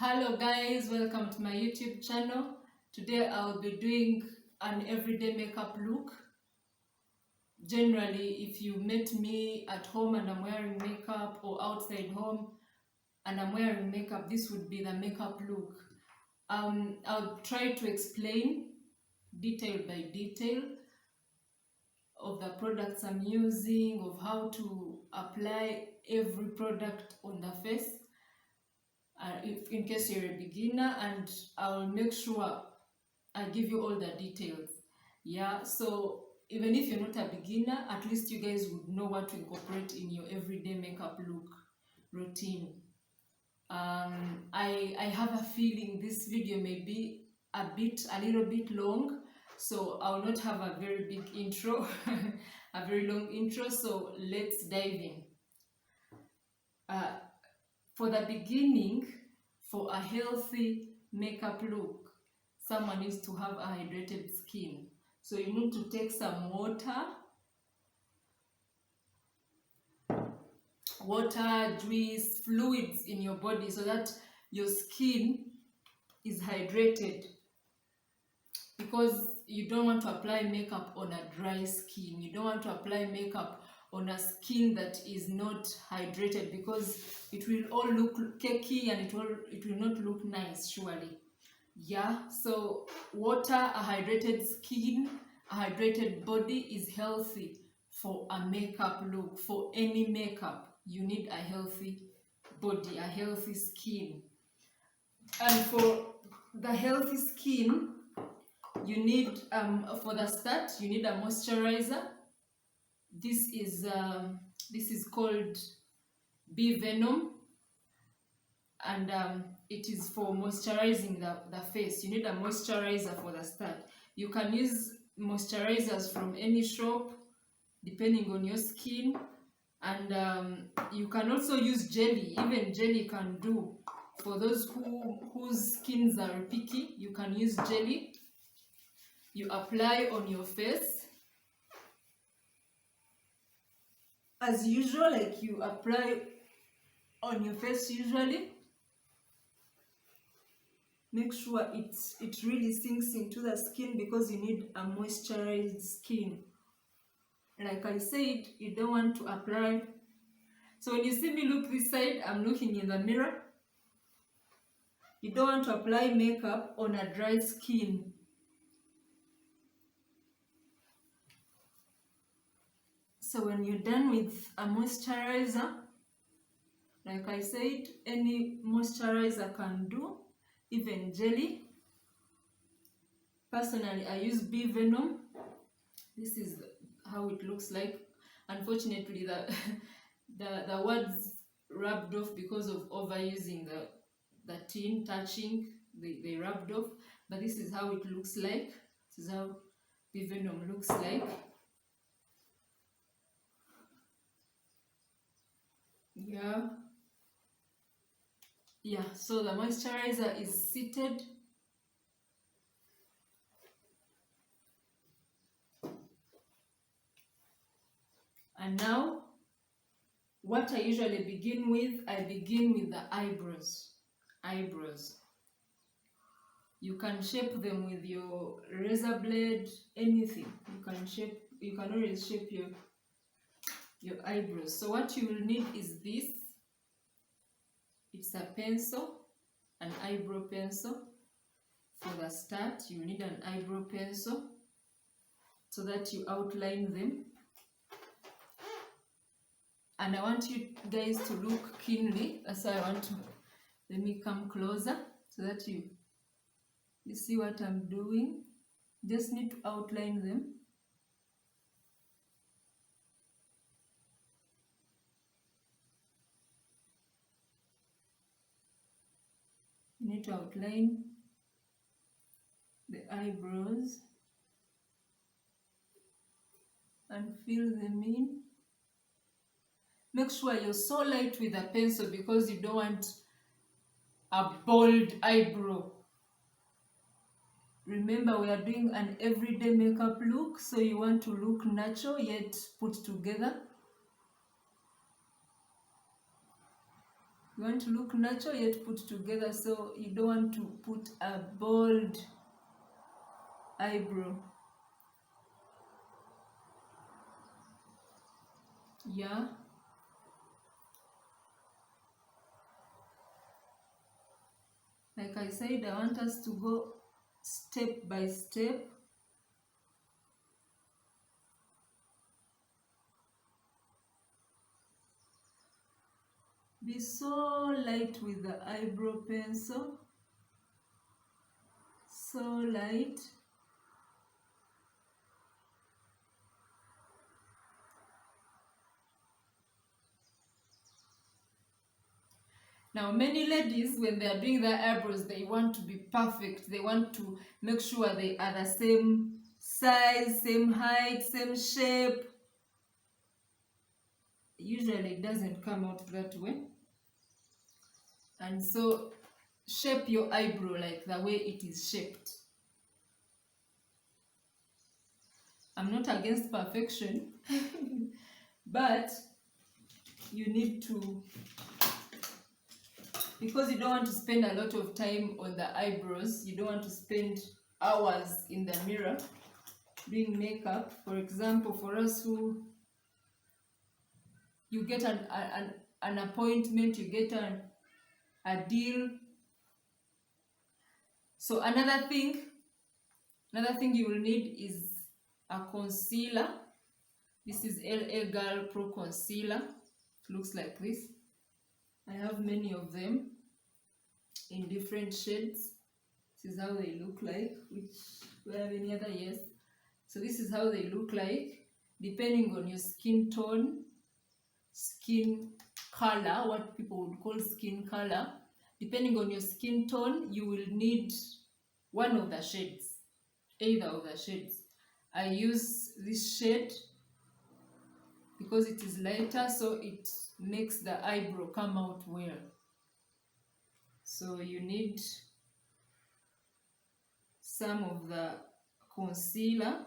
Hello guys, welcome to my YouTube channel. Today I'll be doing an everyday makeup look. Generally, if you met me at home and I'm wearing makeup, or outside home and I'm wearing makeup, this would be the makeup look. I'll try to explain detail by detail of the products I'm using, of how to apply every product on the face. If in case you're a beginner, and I'll make sure I give you all the details. Yeah, so even if you're not a beginner, at least you guys would know what to incorporate in your everyday makeup look routine. I have a feeling this video may be a little bit long, so I'll not have a very big intro, a very long intro. So let's dive in. For the beginning, for a healthy makeup look, someone needs to have a hydrated skin. So you need to take some water, juice, fluids in your body so that your skin is hydrated, because you don't want to apply makeup on a dry skin. You don't want to apply makeup on a skin that is not hydrated, because it will all look cakey and it will not look nice, surely. Yeah, so water, a hydrated skin, a hydrated body is healthy for a makeup look. For any makeup, you need a healthy body, a healthy skin. And for the healthy skin, you need, for the start, you need a moisturizer. This is called Bee Venom, and it is for moisturizing the face. You need a moisturizer for the start. You can use moisturizers from any shop depending on your skin, and you can also use jelly. Even jelly can do. For those whose skins are picky, you can use jelly. You apply on your face as usual, like you apply on your face usually. Make sure it really sinks into the skin, because you need a moisturized skin. Like I said, you don't want to apply. So when you see me look this side, I'm looking in the mirror. You don't want to apply makeup on a dry skin. So when you're done with a moisturizer, like I said, any moisturizer can do, even jelly. Personally, I use Bee Venom. This is how it looks like. Unfortunately, the words rubbed off because of overusing the tin, touching, they rubbed off. But this is how it looks like. This is how Bee Venom looks like. Yeah, so the moisturizer is seated. And now, what I usually begin with, I begin with the eyebrows. You can shape them with your razor blade, anything. You can always shape your eyebrows. So what you will need is this. It's a pencil, an eyebrow pencil. For the start, you need an eyebrow pencil so that you outline them. And I want you guys to look keenly. That's why let me come closer so that you see what I'm doing. Just need to outline them. You need to outline the eyebrows and fill them in. Make sure you're so light with the pencil, because you don't want a bold eyebrow. Remember, we are doing an everyday makeup look, so you want to look natural yet put together. You want to look natural yet put together, so you don't want to put a bold eyebrow. Yeah. Like I said, I want us to go step by step. Be so light with the eyebrow pencil. So light. Now, many ladies, when they are doing their eyebrows, they want to be perfect. They want to make sure they are the same size, same height, same shape. Usually it doesn't come out that way. And so, shape your eyebrow like the way it is shaped. I'm not against perfection, but you need to, because you don't want to spend a lot of time on the eyebrows, you don't want to spend hours in the mirror doing makeup. For example, for us who you get an appointment, you get a deal. So another thing you will need is a concealer. This is LA Girl Pro Concealer. It looks like this. I have many of them in different shades. This is how they look like. Do I have any other? Yes. So this is how they look like, depending on your skin tone, skin color, what people would call skin color. Depending on your skin tone, you will need one of the shades, either of the shades. I use this shade because it is lighter, so it makes the eyebrow come out well. So you need some of the concealer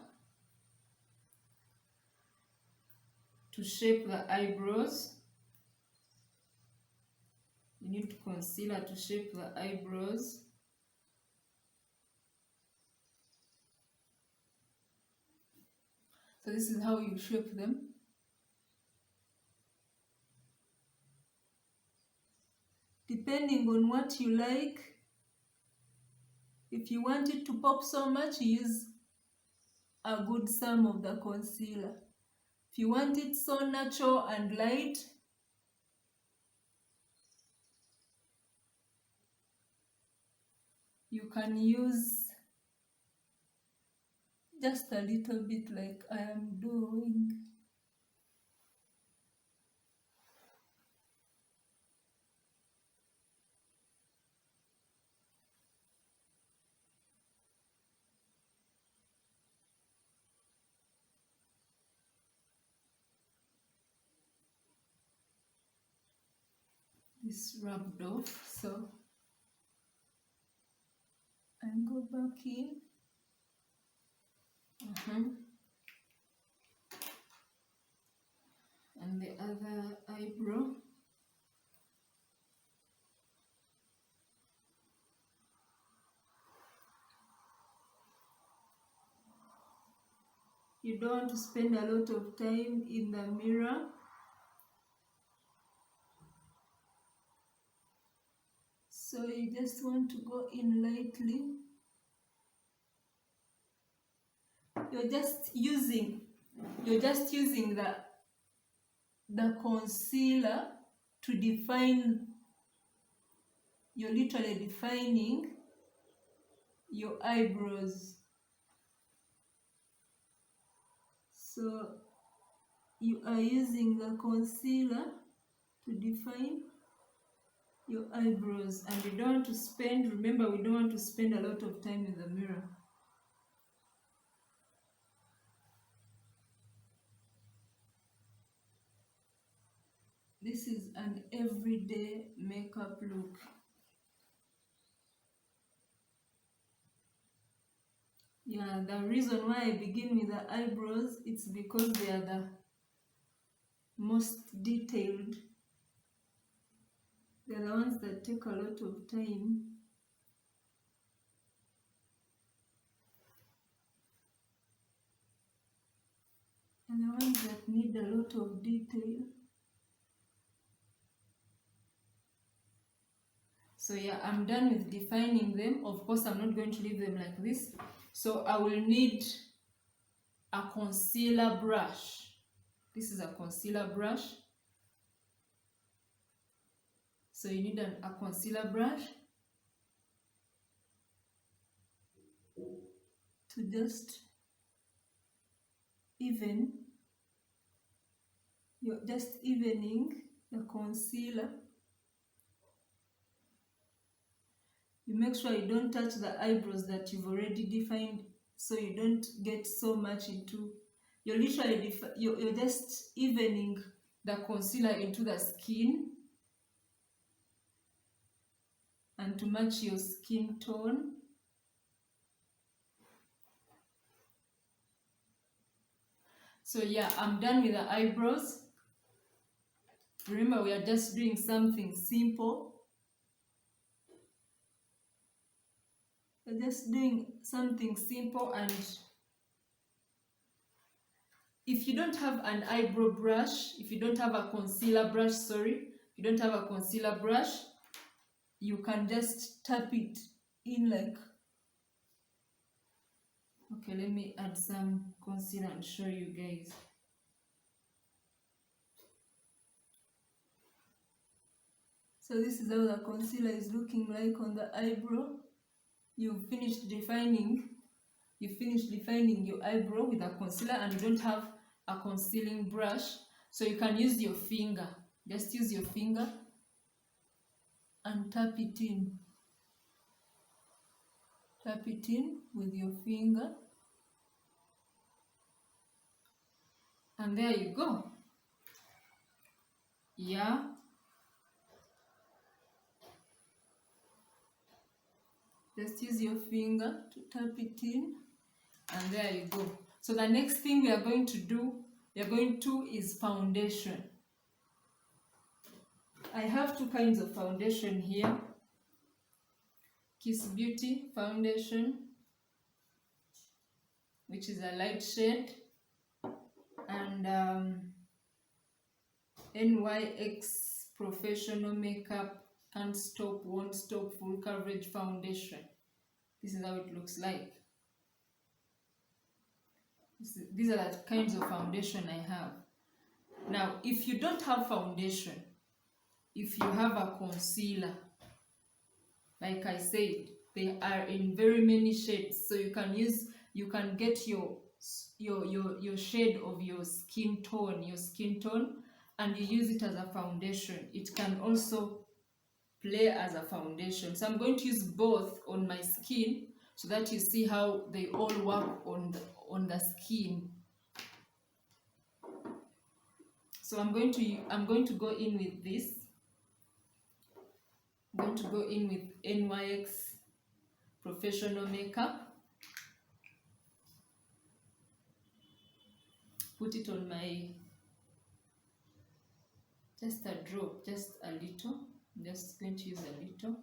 to shape the eyebrows. You need concealer to shape the eyebrows. So this is how you shape them. Depending on what you like. If you want it to pop so much, use a good sum of the concealer. If you want it so natural and light, you can use just a little bit like I am doing. This rubbed off, so I go back in. And the other eyebrow. You don't want to spend a lot of time in the mirror. So you just want to go in lightly. You're just using the concealer to define. You're literally defining your eyebrows. So you are using the concealer to define your eyebrows, and you don't want to spend, remember, we don't want to spend a lot of time in the mirror. This is an everyday makeup look. Yeah, the reason why I begin with the eyebrows, it's because they are the most detailed. They're the ones that take a lot of time. And the ones that need a lot of detail. So yeah, I'm done with defining them. Of course, I'm not going to leave them like this. So I will need a concealer brush. This is a concealer brush. So you need a concealer brush to just even, you're just evening the concealer. You make sure you don't touch the eyebrows that you've already defined, so you don't get so much into, you're literally you're just evening the concealer into the skin and to match your skin tone. So yeah, I'm done with the eyebrows. Remember, we are just doing something simple. We're just doing something simple, and if you don't have an eyebrow brush, if you don't have a concealer brush, sorry, if you don't have a concealer brush, you can just tap it in like, okay, let me add some concealer and show you guys. So this is how the concealer is looking like on the eyebrow. You've finished defining your eyebrow with a concealer, and you don't have a concealing brush, so you can use your finger. Just use your finger and tap it in. Tap it in with your finger, and there you go. Yeah. Just use your finger to tap it in, and there you go. So the next thing we are going to is foundation. I have two kinds of foundation here. Kiss Beauty foundation, which is a light shade, and NYX Professional Makeup Can't Stop, Won't Stop Full Coverage Foundation. This is how it looks like. These are the kinds of foundation I have. Now, if you don't have foundation, if you have a concealer, like I said, they are in very many shades, so you can get your shade of your skin tone, and you use it as a foundation. It can also play as a foundation. So I'm going to use both on my skin so that you see how they all work on the skin. So I'm going to go in with this. I'm going to go in with NYX Professional Makeup. Put it on my, just a drop, just a little. I'm just going to use a little.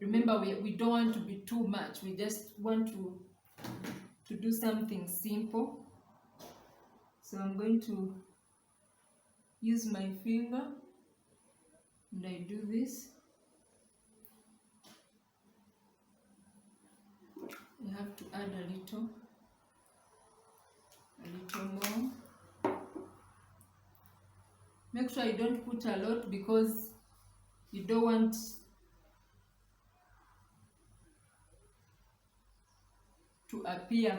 Remember, we don't want to be too much. We just want to do something simple. So I'm going to use my finger, and I do this. You have to add a little more. Make sure you don't put a lot, because you don't want to appear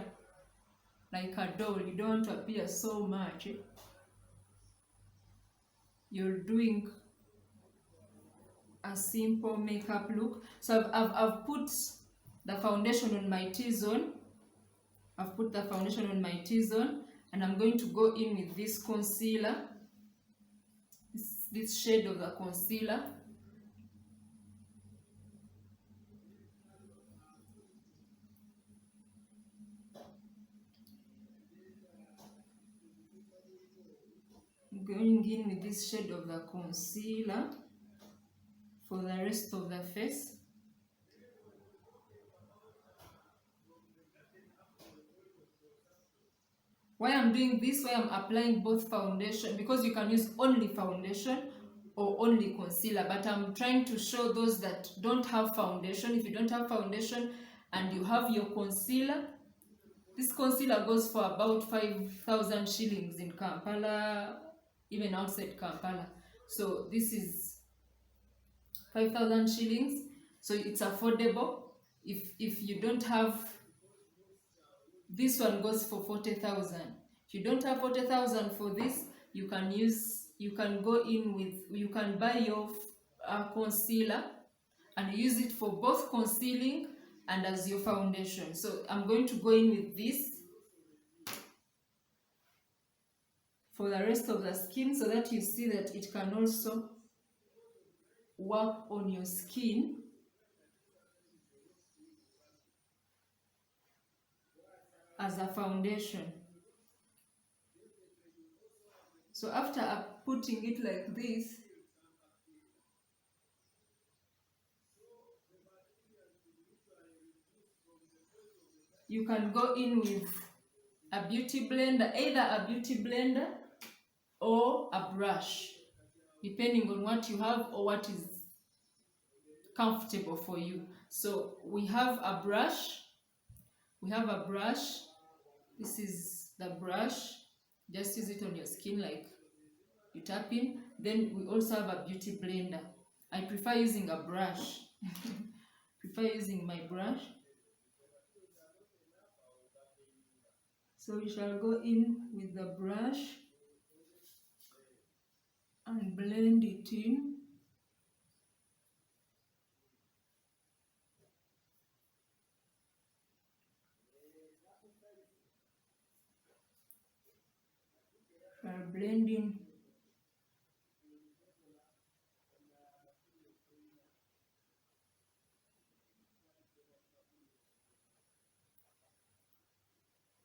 like a doll. You don't want to appear so much. You're doing a simple makeup look. So I've put the foundation on my T-zone. I've put the foundation on my T-zone, and I'm going to go in with this concealer, this shade of the concealer. I'm going in with this shade of the concealer for the rest of the face. Why I'm doing this, why I'm applying both foundation, because you can use only foundation or only concealer, but I'm trying to show those that don't have foundation. If you don't have foundation and you have your concealer, this concealer goes for about 5,000 shillings in Kampala, even outside Kampala. So this is 5,000 shillings, so it's affordable. If you don't have, this one goes for 40,000. If you don't have 40,000 for this, you can go in with, you can buy your concealer and use it for both concealing and as your foundation. So I'm going to go in with this for the rest of the skin, so that you see that it can also work on your skin. As a foundation. So after putting it like this, you can go in with a beauty blender, either a beauty blender or a brush, depending on what you have or what is comfortable for you. So we have a brush. This is the brush. Just use it on your skin, like you tap in. Then we also have a beauty blender. I prefer using a brush. Prefer using my brush. So we shall go in with the brush and blend it in. Shall blend in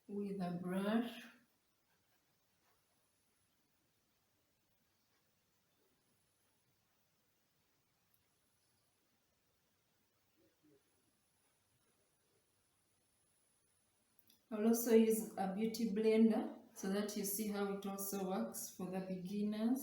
with a brush. I'll also use a beauty blender so that you see how it also works for the beginners.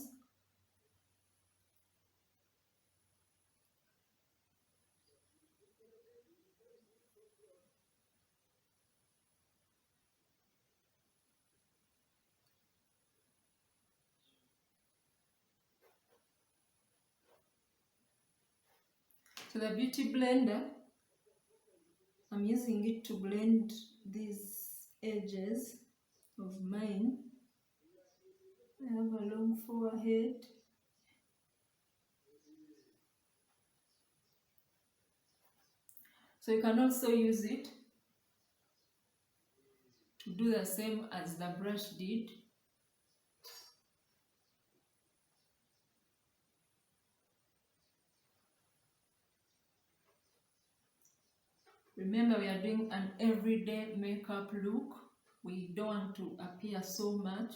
So the beauty blender, I'm using it to blend these edges of mine. I have a long forehead. So you can also use it to do the same as the brush did. Remember, we are doing an everyday makeup look. We don't want to appear so much.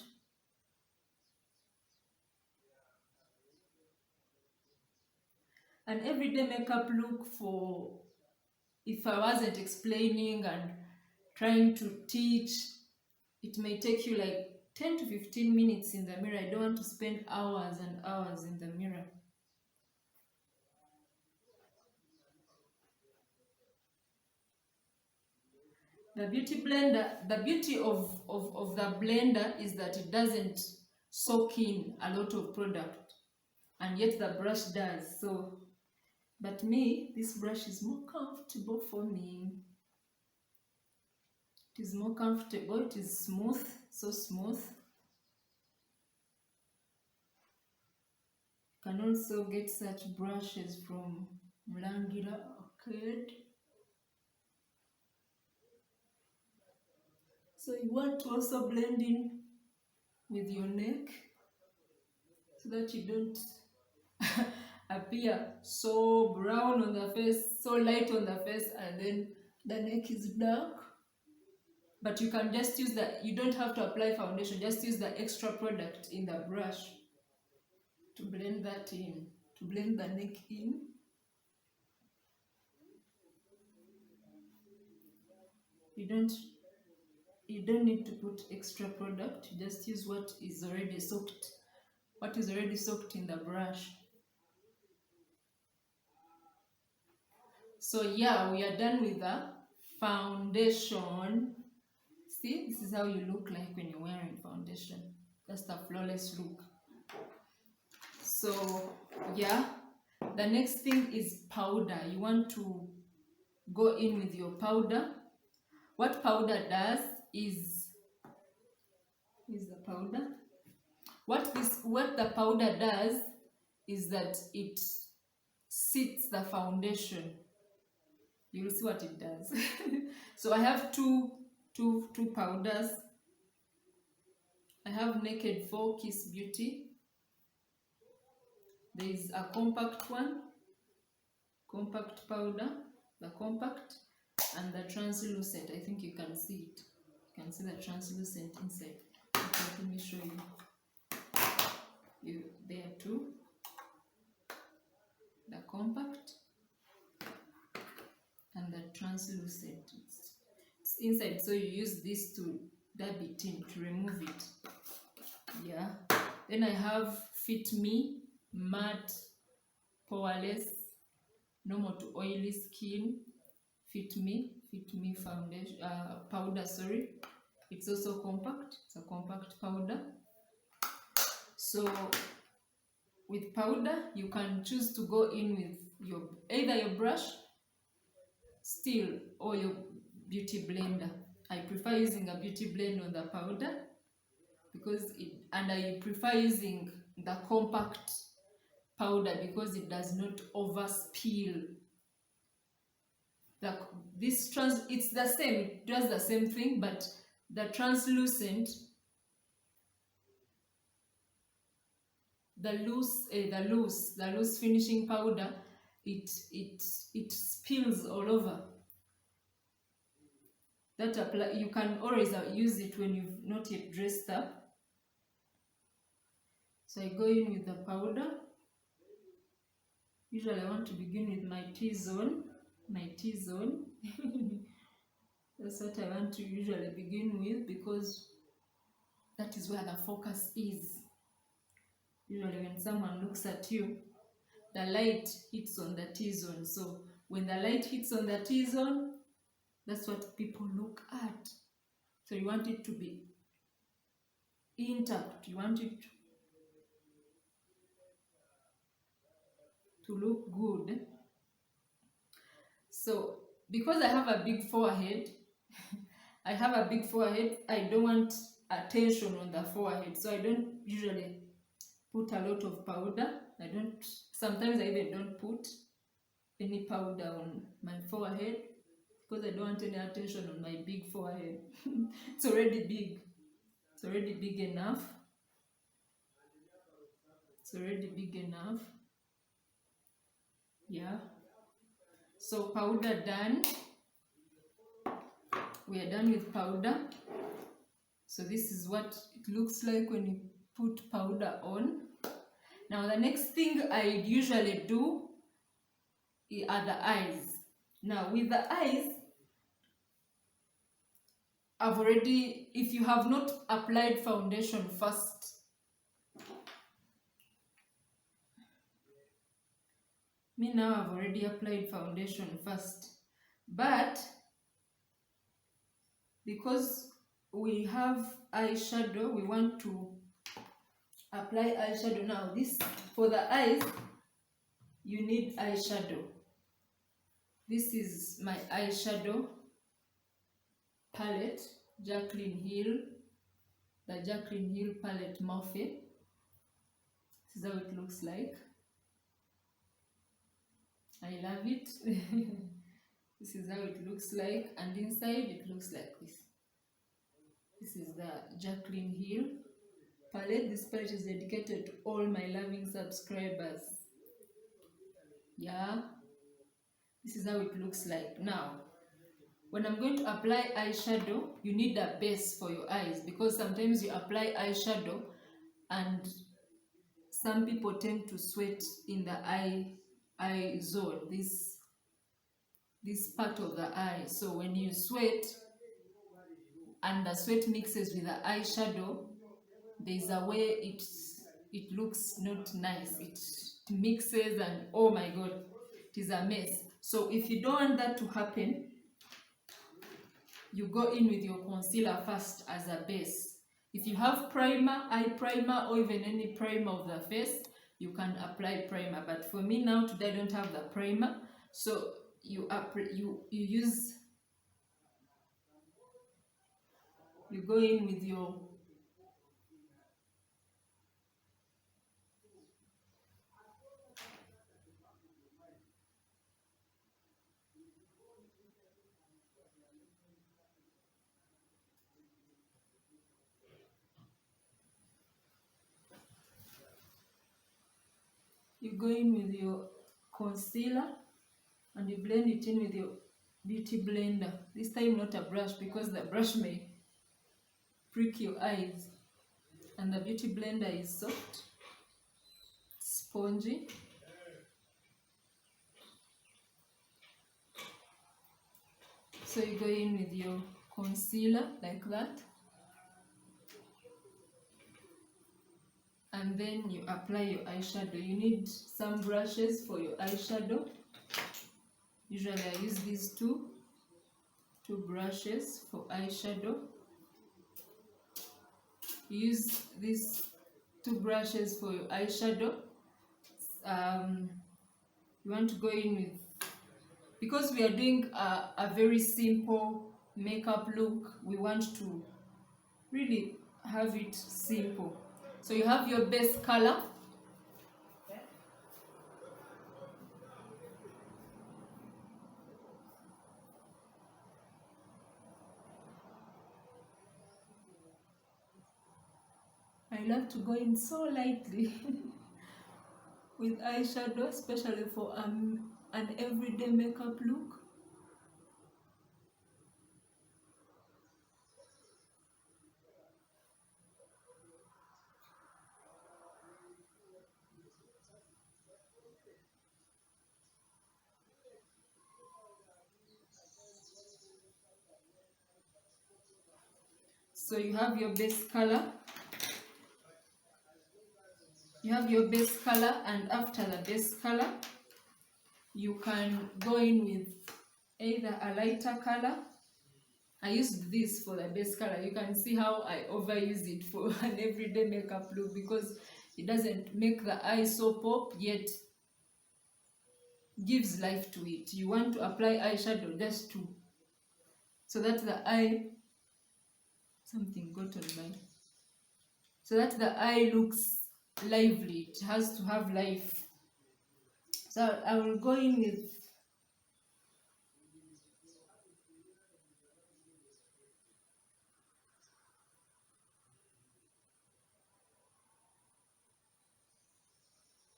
An everyday makeup look, for if I wasn't explaining and trying to teach, it may take you like 10 to 15 minutes in the mirror. I don't want to spend hours and hours in the mirror. The beauty blender, the beauty of the blender is that it doesn't soak in a lot of product, and yet the brush does. So, but me, this brush is more comfortable for me. It is more comfortable, it is smooth, so smooth. You can also get such brushes from Mlangira Arcade. So you want to also blend in with your neck so that you don't appear so brown on the face, so light on the face, and then the neck is dark. But you can just use you don't have to apply foundation, just use the extra product in the brush to blend that in, to blend the neck in. You don't need to put extra product, you just use what is already soaked in the brush. So yeah, we are done with the foundation. See, this is how you look like when you're wearing foundation. Just a flawless look. So yeah, the next thing is powder. You want to go in with your powder. What powder does is the powder. What the powder does is that it sets the foundation. You will see what it does. So I have two powders. I have Naked 4 Kiss Beauty. There is a compact one, compact powder, the compact, and the translucent. I think you can see it. You can see the translucent inside. Okay, let me show you. There too. The compact and the translucent. It's inside, so you use this to dab it in, to remove it. Yeah. Then I have Fit Me Matte Poreless Normal to Oily Skin Fit Me foundation powder. Sorry, it's also compact. It's a compact powder. So with powder, you can choose to go in with either your brush still or your beauty blender. I prefer using a beauty blender on the powder because and I prefer using the compact powder because it does not overspill. It's the same, it does the same thing, but the translucent, the loose finishing powder, it spills all over. You can always use it when you've not yet dressed up. So I go in with the powder. Usually I want to begin with my T-zone. That's what I want to usually begin with because that is where the focus is. Usually when someone looks at you, the light hits on the T-zone. So when the light hits on the T-zone, that's what people look at. So you want it to be intact. You want it to look good. So because I have a big forehead, I don't want attention on the forehead. So I don't usually put a lot of powder. Sometimes I even don't put any powder on my forehead because I don't want any attention on my big forehead. It's already big. It's already big enough. Yeah. So powder done. We are done with powder. So this is what it looks like when you put powder on. Now the next thing I usually do are the eyes. Now with the eyes, if you have not applied foundation first, I've already applied foundation first, but because we have eyeshadow, we want to apply eyeshadow now. For the eyes, you need eyeshadow. This is my eyeshadow palette, Jaclyn Hill, the Jaclyn Hill palette Morphe. This is how it looks like. I love it. This is how it looks like, and inside it looks like this. This is the Jaclyn Hill palette. This palette is dedicated to all my loving subscribers. Yeah, this is how it looks like. Now when I'm going to apply eyeshadow, you need a base for your eyes, because sometimes you apply eyeshadow and some people tend to sweat in the eye zone, this part of the eye. So when you sweat and the sweat mixes with the eyeshadow, there's a way it looks not nice. It mixes and oh my god, it is a mess. So if you don't want that to happen, you go in with your concealer first as a base. If you have primer, eye primer, or even any primer of the face, you can apply primer. But for me now, today I don't have the primer, so you go in with your concealer and you blend it in with your beauty blender. This time not a brush, because the brush may prick your eyes, and the beauty blender is soft, spongy. So you go in with your concealer like that, and then you apply your eyeshadow. You need some brushes for your eyeshadow. Usually I use these two brushes for eyeshadow. You use these two brushes for your eyeshadow. You want to go in with, because we are doing a very simple makeup look, we want to really have it simple. So you have your base color. I love to go in so lightly with eyeshadow, especially for an everyday makeup look. So you have your base color. And after the base color, you can go in with either a lighter color. I used this for the base color. You can see how I overuse it for an everyday makeup look, because it doesn't make the eye so pop, yet gives life to it. You want to apply eyeshadow just to, so that the eye, something got on mine, so that the eye looks lively. It has to have life. So I will go in with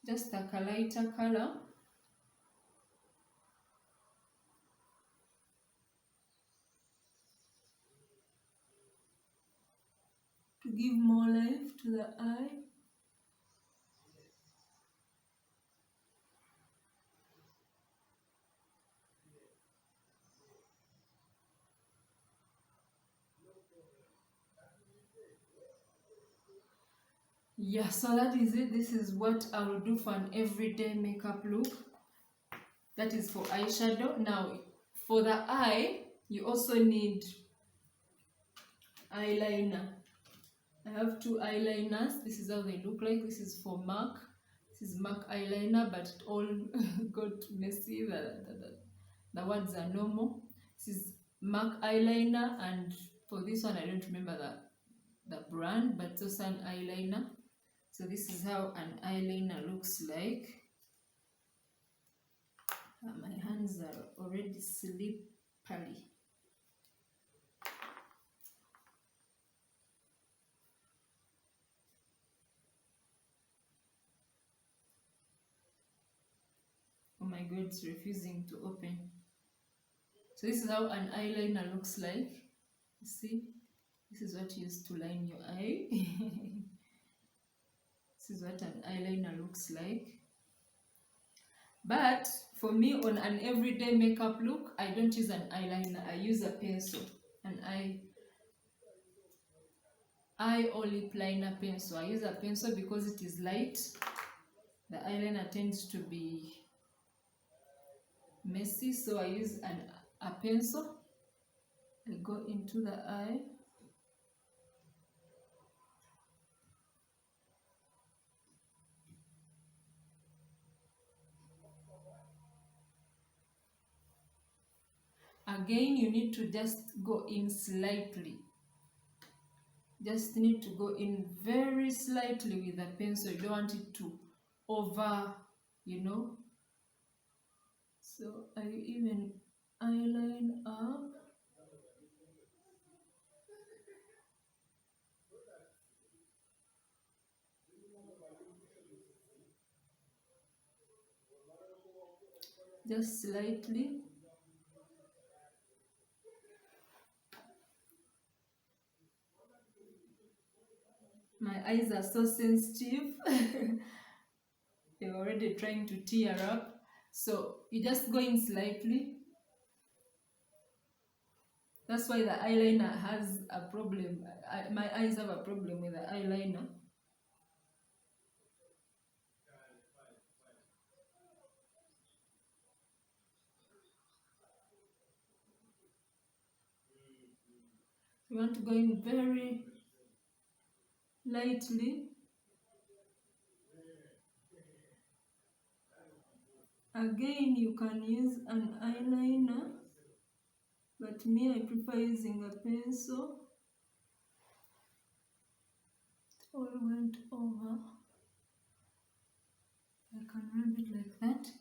just a lighter color. To give more life to the eye. Yeah, so that is it. This is what I will do for an everyday makeup look. That is for eyeshadow. Now, for the eye, you also need eyeliner. I have two eyeliners. This is how they look like. This is for MAC. This is MAC eyeliner, but it all got messy. The words are normal. This is MAC eyeliner, and for this one, I don't remember the brand, but it's also an eyeliner. So this is how an eyeliner looks like. My hands are already slippery. Oh my god, it's refusing to open. So this is how an eyeliner looks like. You see, this is what you use to line your eye. This is what an eyeliner looks like. But for me, on an everyday makeup look, I don't use an eyeliner. I use a pencil, an eye olive liner pencil. I use a pencil because it is light. The eyeliner tends to be messy, so I use a pencil. I go into the eye. Again, you need to just go in slightly. Just need to go in very slightly with the pencil. You don't want it to over, you know. So I even eyeline up. Just slightly. My eyes are so sensitive. They're already trying to tear up. So you just go in slightly. That's why the eyeliner has a problem. My eyes have a problem with the eyeliner. You want to go in very lightly. Again, you can use an eyeliner, but me, I prefer using a pencil. It all went over. I can rub it like that.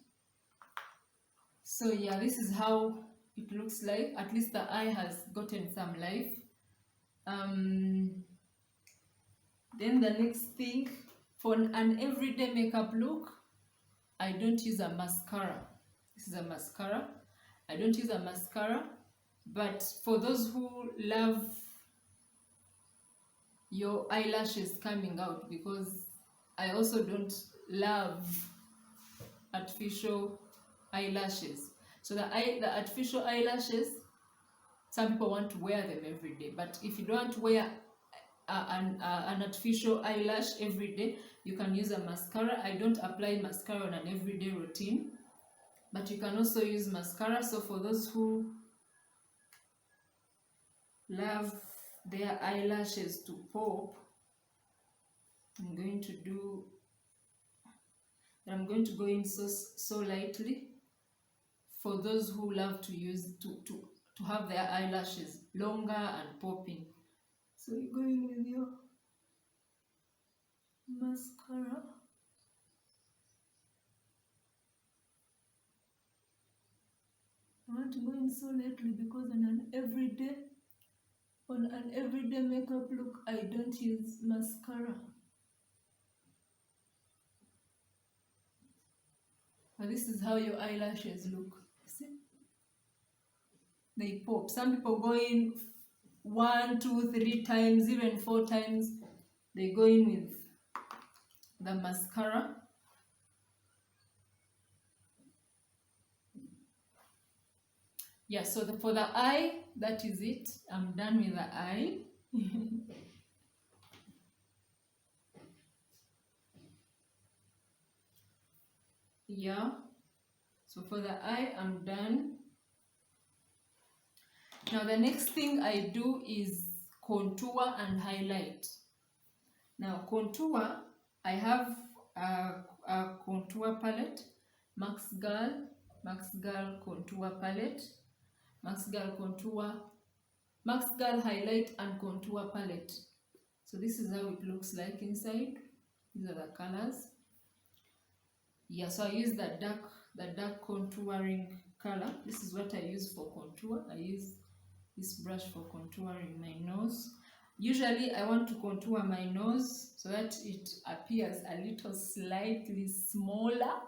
So yeah, this is how it looks like. At least the eye has gotten some life. Then the next thing, for an everyday makeup look, I don't use a mascara. This is a mascara. I don't use a mascara, but for those who love your eyelashes coming out, because I also don't love artificial eyelashes. So the artificial eyelashes, some people want to wear them every day, but if you don't want to wear an artificial eyelash every day, you can use a mascara. I don't apply mascara on an everyday routine, but you can also use mascara. So for those who love their eyelashes to pop, I'm going to go in so lightly. For those who love to use to have their eyelashes longer and popping. So you go in with your mascara. I want to go in so lightly because on an everyday makeup look, I don't use mascara. But this is how your eyelashes look. See? They pop. Some people go in 1, 2, 3 times, even 4 times. They go in with the mascara. Yeah, so for the eye, that is it. I'm done with the eye. Yeah, so for the eye, I'm done. Now the next thing I do is contour and highlight. Now contour, I have a contour palette, Max Girl contour palette, Max Girl highlight and contour palette. So this is how it looks like inside. These are the colors. Yeah, so I use the dark contouring color. This is what I use for contour. I use this brush for contouring my nose. Usually I want to contour my nose so that it appears a little slightly smaller.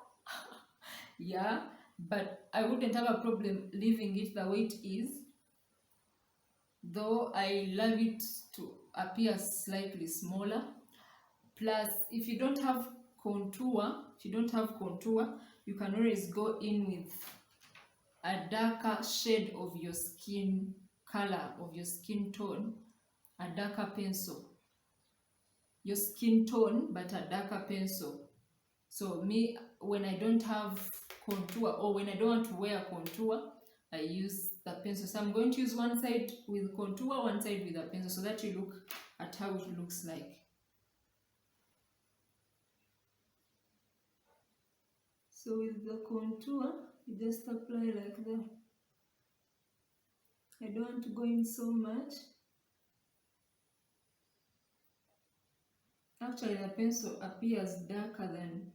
Yeah, but I wouldn't have a problem leaving it the way it is, though I love it to appear slightly smaller. Plus, if you don't have contour, you can always go in with a darker shade of your skin color, of your skin tone, a darker pencil. Your skin tone, but a darker pencil. So me, when I don't have contour, or when I don't want to wear contour, I use the pencil. So I'm going to use one side with contour, one side with a pencil, so that you look at how it looks like. So with the contour, you just apply like that. I don't want to go in so much. Actually, the pencil appears darker than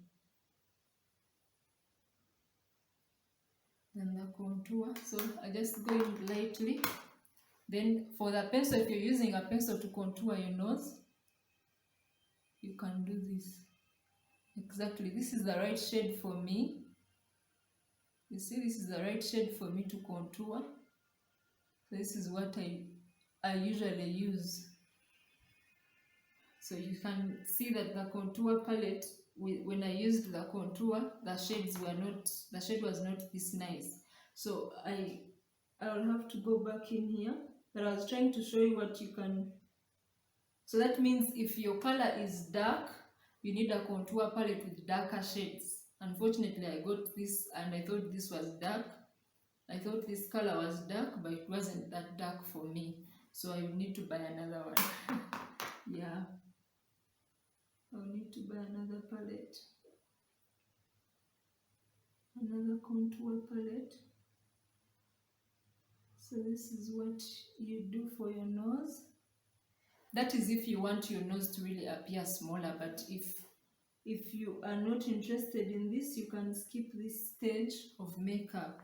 the contour, so I just go in lightly. Then for the pencil, if you're using a pencil to contour your nose, you can do this. Exactly, this is the right shade for me. You see, this is the right shade for me to contour. So this is what I usually use. So you can see that the contour palette, when I used the contour, the shade was not this nice. So I'll have to go back in here. But I was trying to show you what you can. So that means if your color is dark, you need a contour palette with darker shades. Unfortunately, I got this and I thought this was dark. I thought this color was dark, but it wasn't that dark for me. So I will need to buy another one. Yeah. I'll need to buy another palette. Another contour palette. So this is what you do for your nose. That is if you want your nose to really appear smaller, but if you are not interested in this, you can skip this stage of makeup.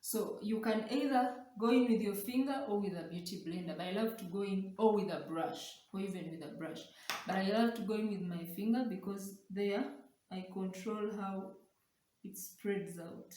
So you can either go in with your finger or with a beauty blender, but I love to go in, or with a brush, or even with a brush. But I love to go in with my finger because there I control how it spreads out.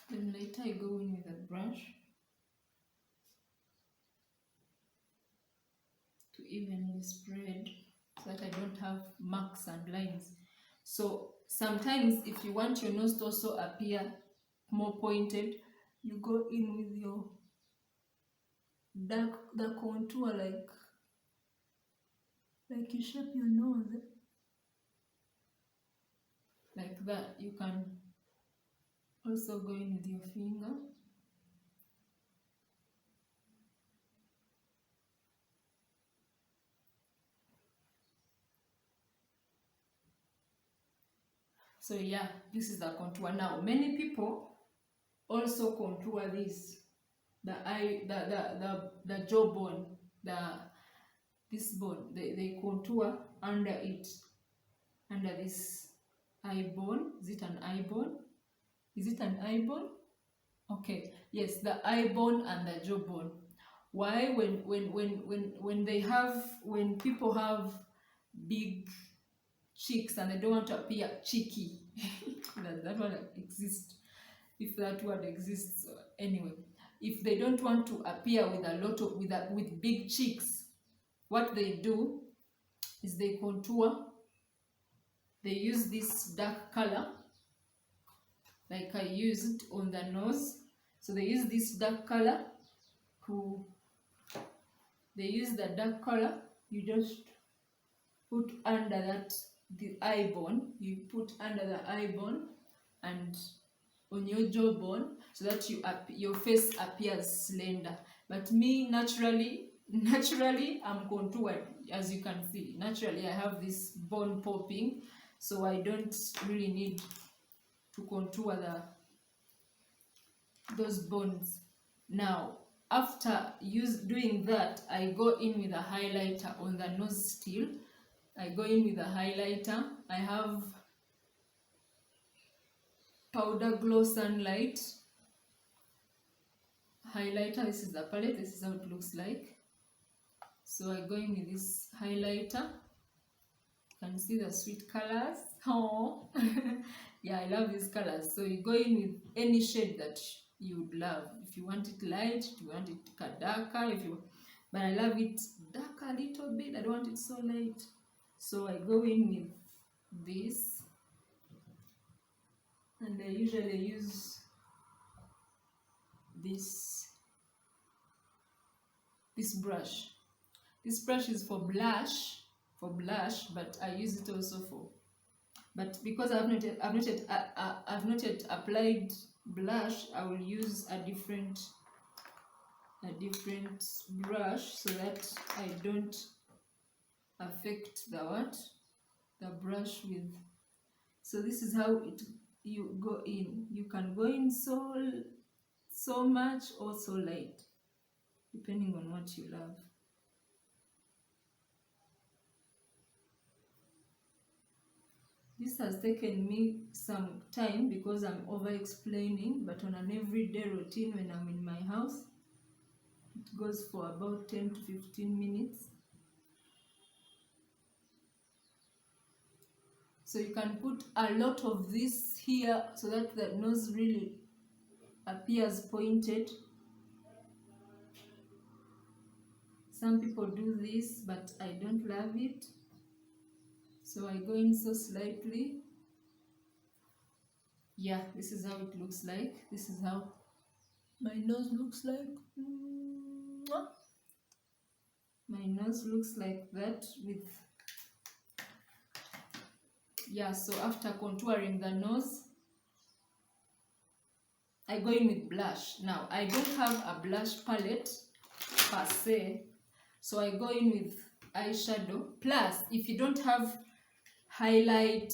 Then later I go in with a brush to evenly spread so that I don't have marks and lines. So sometimes if you want your nose to also appear more pointed, you go in with your the contour like you shape your nose like that. You can also go in with your finger. So yeah, this is the contour. Now many people also contour this, the jawbone, this bone, they contour under it, under this eye bone. Is it an eye bone? Is it an eye bone? Okay, yes, the eye bone and the jawbone. Why? When people have big cheeks and they don't want to appear cheeky, that one exists, if that word exists. Anyway, if they don't want to appear with a lot of with big cheeks, what they do is they contour. They use this dark color like I used on the nose. So they use this dark color they use the dark color. You just put under that, the eye bone, you put under the eye bone and on your jawbone, so that your face appears slender. But me, naturally I'm contoured, as you can see. Naturally I have this bone popping, so I don't really need to contour those bones. Now after doing that, I go in with a highlighter on the nose still. I go in with a highlighter. I have Powder Glow Sunlight highlighter. This is the palette. This is how it looks like. So I go in with this highlighter. You can see the sweet colors. Oh, yeah, I love these colors. So you go in with any shade that you would love. If you want it light, if you want it darker, but I love it dark a little bit. I don't want it so light. So I go in with this, and I usually use this brush. This brush is for blush, but I use it also but because I've not yet applied blush, I will use a different brush so that I don't affect the brush with. So this is how you go in. You can go in so much or so light, depending on what you love. This has taken me some time because I'm over explaining, but on an everyday routine when I'm in my house, it goes for about 10 to 15 minutes. So you can put a lot of this here so that the nose really appears pointed. Some people do this, but I don't love it. So I go in so slightly. Yeah, this is how it looks like. This is how my nose looks like. My nose looks like that with. Yeah, so after contouring the nose, I go in with blush. Now, I don't have a blush palette per se, so I go in with eyeshadow. Plus, if you don't have highlight,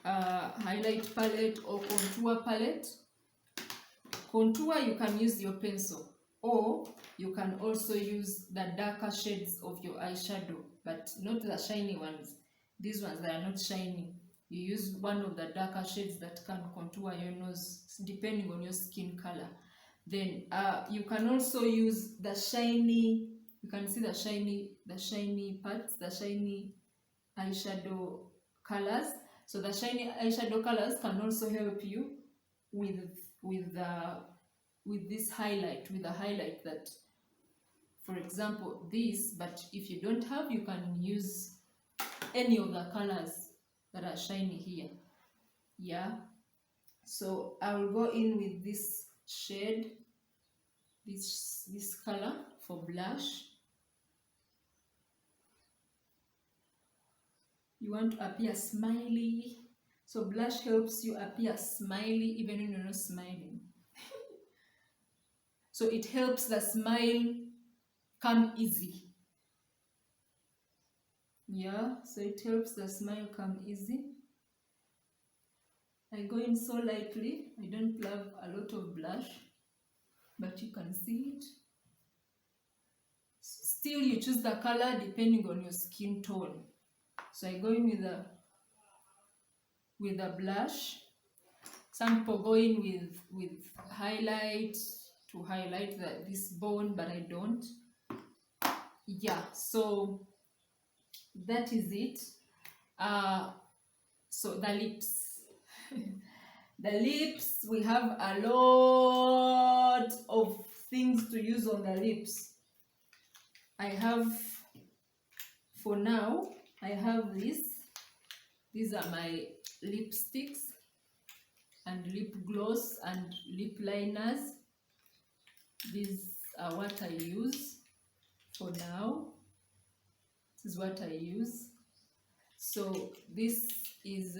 a highlight palette or contour palette, you can use your pencil, or you can also use the darker shades of your eyeshadow, but not the shiny ones. These ones that are not shiny, you use one of the darker shades that can contour your nose depending on your skin color. Then you can also use the shiny. You can see the shiny parts, the shiny eyeshadow colors. So the shiny eyeshadow colors can also help you with this highlight, with a highlight that, for example, this. But if you don't have, you can use any of the colors that are shiny here. Yeah, so I will go in with this shade, this color for blush. You want to appear smiley, so blush helps you appear smiley even when you're not smiling. So it helps the smile come easy. Yeah, so it helps the smile come easy. I go in so lightly. I don't love a lot of blush, but you can see it. Still, you choose the color depending on your skin tone. So I go in with a blush. Some people go in with highlight to highlight this bone, but I don't. Yeah, so that is it. So the lips. The lips, we have a lot of things to use on the lips. For now, I have this. These are my lipsticks and lip gloss and lip liners. These are what I use for now. This is what I use. So this is